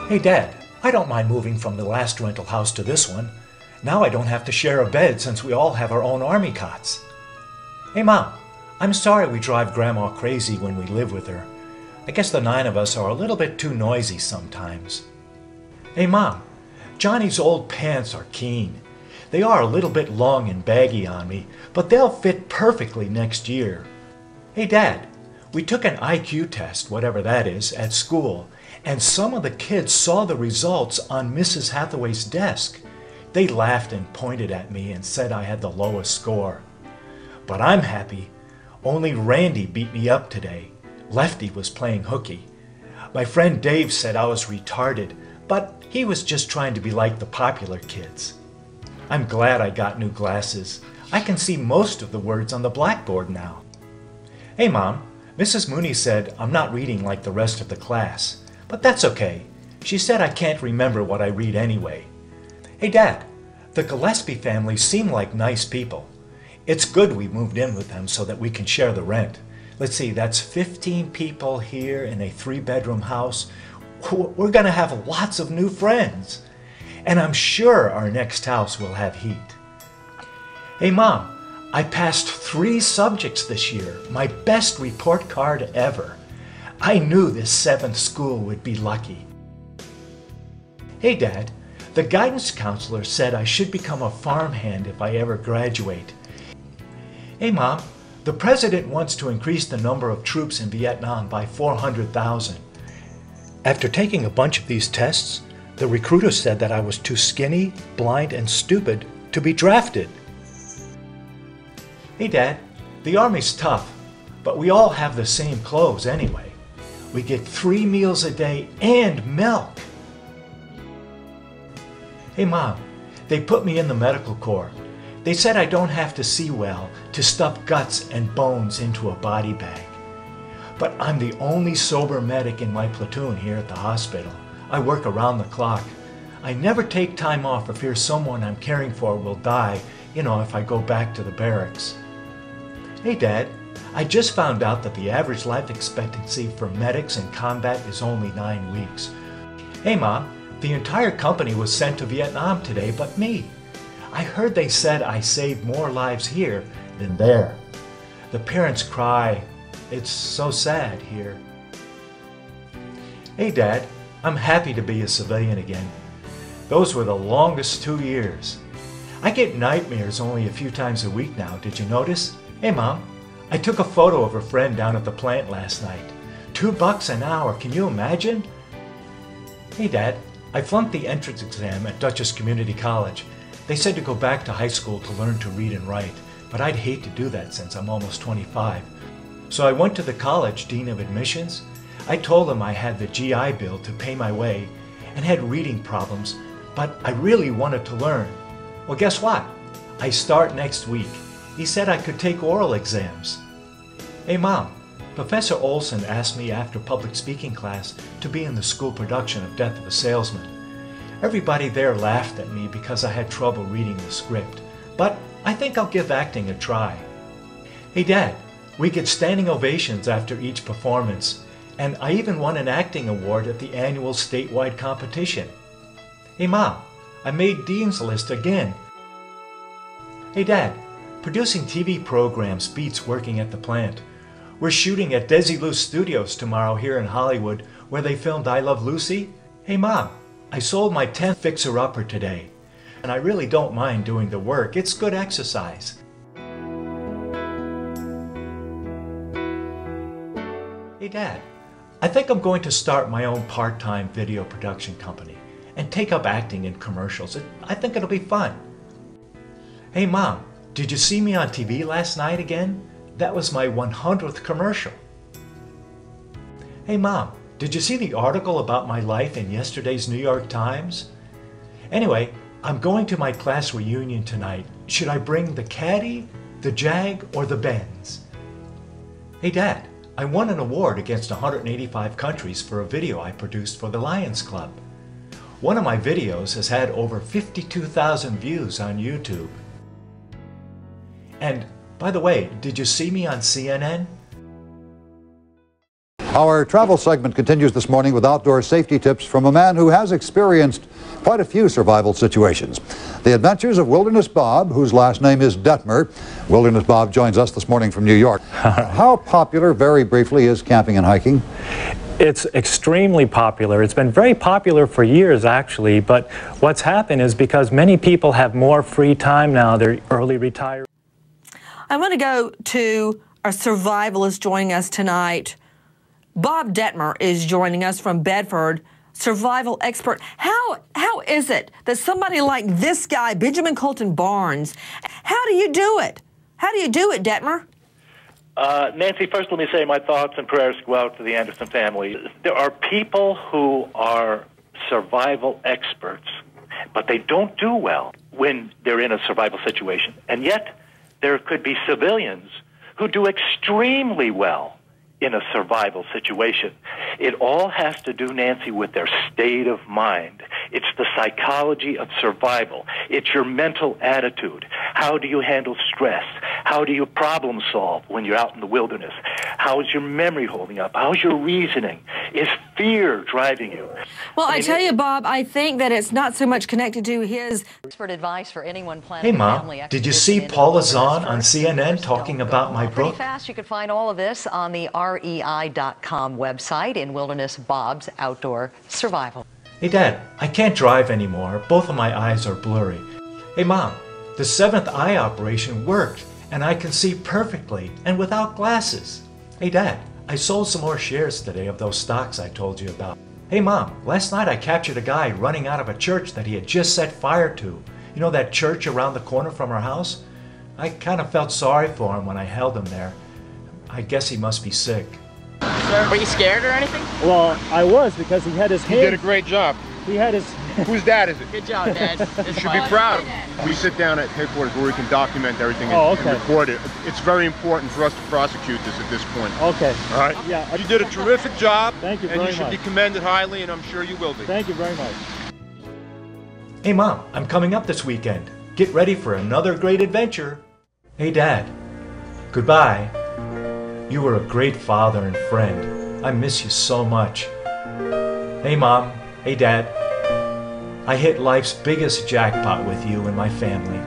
Hey Dad, I don't mind moving from the last rental house to this one. Now I don't have to share a bed since we all have our own army cots. Hey Mom, I'm sorry we drive Grandma crazy when we live with her. I guess the 9 of us are a little bit too noisy sometimes. Hey Mom, Johnny's old pants are keen. They are a little bit long and baggy on me, but they'll fit perfectly next year. Hey Dad, we took an IQ test, whatever that is, at school, and some of the kids saw the results on Mrs. Hathaway's desk. They laughed and pointed at me and said I had the lowest score. But I'm happy. Only Randy beat me up today. Lefty was playing hooky. My friend Dave said I was retarded, but he was just trying to be like the popular kids. I'm glad I got new glasses. I can see most of the words on the blackboard now. Hey Mom, Mrs. Mooney said I'm not reading like the rest of the class, but that's okay. She said I can't remember what I read anyway. Hey Dad, the Gillespie family seem like nice people. It's good we moved in with them so that we can share the rent. Let's see, that's 15 people here in a 3-bedroom house. We're going to have lots of new friends. And I'm sure our next house will have heat. Hey Mom, I passed 3 subjects this year, my best report card ever. I knew this 7th school would be lucky. Hey Dad, the guidance counselor said I should become a farmhand if I ever graduate. Hey Mom, the president wants to increase the number of troops in Vietnam by 400,000. After taking a bunch of these tests, the recruiter said that I was too skinny, blind, and stupid to be drafted. Hey Dad, the Army's tough, but we all have the same clothes anyway. We get 3 meals a day and milk. Hey Mom, they put me in the medical corps. They said I don't have to see well to stuff guts and bones into a body bag. But I'm the only sober medic in my platoon here at the hospital. I work around the clock. I never take time off for fear someone I'm caring for will die, if I go back to the barracks. Hey Dad, I just found out that the average life expectancy for medics in combat is only 9 weeks. Hey Mom, the entire company was sent to Vietnam today but me. I heard they said I saved more lives here than there. The parents cry. It's so sad here. Hey Dad, I'm happy to be a civilian again. Those were the longest 2 years. I get nightmares only a few times a week now, did you notice? Hey Mom, I took a photo of a friend down at the plant last night. $2 an hour, can you imagine? Hey Dad, I flunked the entrance exam at Dutchess Community College. They said to go back to high school to learn to read and write, but I'd hate to do that since I'm almost 25. So I went to the college dean of admissions. I told him I had the GI Bill to pay my way and had reading problems, but I really wanted to learn. Well, guess what? I start next week. He said I could take oral exams. Hey Mom, Professor Olson asked me after public speaking class to be in the school production of Death of a Salesman. Everybody there laughed at me because I had trouble reading the script, but I think I'll give acting a try. Hey Dad, we get standing ovations after each performance, and I even won an acting award at the annual statewide competition. Hey Mom, I made Dean's List again. Hey Dad, producing TV programs beats working at the plant. We're shooting at Desilu Studios tomorrow here in Hollywood, where they filmed I Love Lucy. Hey Mom, I sold my 10th fixer-upper today, and I really don't mind doing the work. It's good exercise. Hey Dad, I think I'm going to start my own part-time video production company and take up acting in commercials. I think it'll be fun. Hey Mom, did you see me on TV last night again? That was my 100th commercial. Hey Mom, did you see the article about my life in yesterday's New York Times? Anyway, I'm going to my class reunion tonight. Should I bring the Caddy, the Jag, or the Benz? Hey Dad, I won an award against 185 countries for a video I produced for the Lions Club. One of my videos has had over 52,000 views on YouTube. And by the way, did you see me on CNN? Our travel segment continues this morning with outdoor safety tips from a man who has experienced quite a few survival situations. The adventures of Wilderness Bob, whose last name is Detmer. Wilderness Bob joins us this morning from New York. How popular, very briefly, is camping and hiking? It's extremely popular. It's been very popular for years, actually, but what's happened is because many people have more free time now, they're early retired. I want to go to our survivalist joining us tonight. Bob Detmer is joining us from Bedford, survival expert. How is it that somebody like this guy, Benjamin Colton Barnes, how do you do it? How do you do it, Detmer? Nancy, first let me say my thoughts and prayers go out to the Anderson family. There are people who are survival experts, but they don't do well when they're in a survival situation. And yet, there could be civilians who do extremely well in a survival situation. It all has to do, Nancy, with their state of mind. It's the psychology of survival. It's your mental attitude. How do you handle stress? How do you problem solve when you're out in the wilderness? How is your memory holding up? How's your reasoning? Is fear driving you? Well, I tell you, Bob, I think that it's not so much connected to his expert advice for anyone planning Hey, Mom, did you see Paula Zahn on CNN talking about my book? Pretty fast. You can find all of this on the REI.com website in Wilderness Bob's Outdoor Survival. Hey, Dad, I can't drive anymore. Both of my eyes are blurry. Hey, Mom, the 7th eye operation worked, and I can see perfectly and without glasses. Hey, Dad, I sold some more shares today of those stocks I told you about. Hey, Mom, last night I captured a guy running out of a church that he had just set fire to. You know that church around the corner from our house? I kind of felt sorry for him when I held him there. I guess he must be sick. Were you scared or anything? Well, I was, because he had his hand. You did a great job. He had his... Whose dad is it? Good job, Dad. You should be proud of him. We sit down at headquarters where we can document everything and record it. It's very important for us to prosecute this at this point. Okay. All right? Yeah. You did a terrific job. Thank you and very you should much. be commended highly, and I'm sure you will be. Thank you very much. Hey, Mom, I'm coming up this weekend. Get ready for another great adventure. Hey, Dad. Goodbye. You were a great father and friend. I miss you so much. Hey, Mom. Hey, Dad. I hit life's biggest jackpot with you and my family.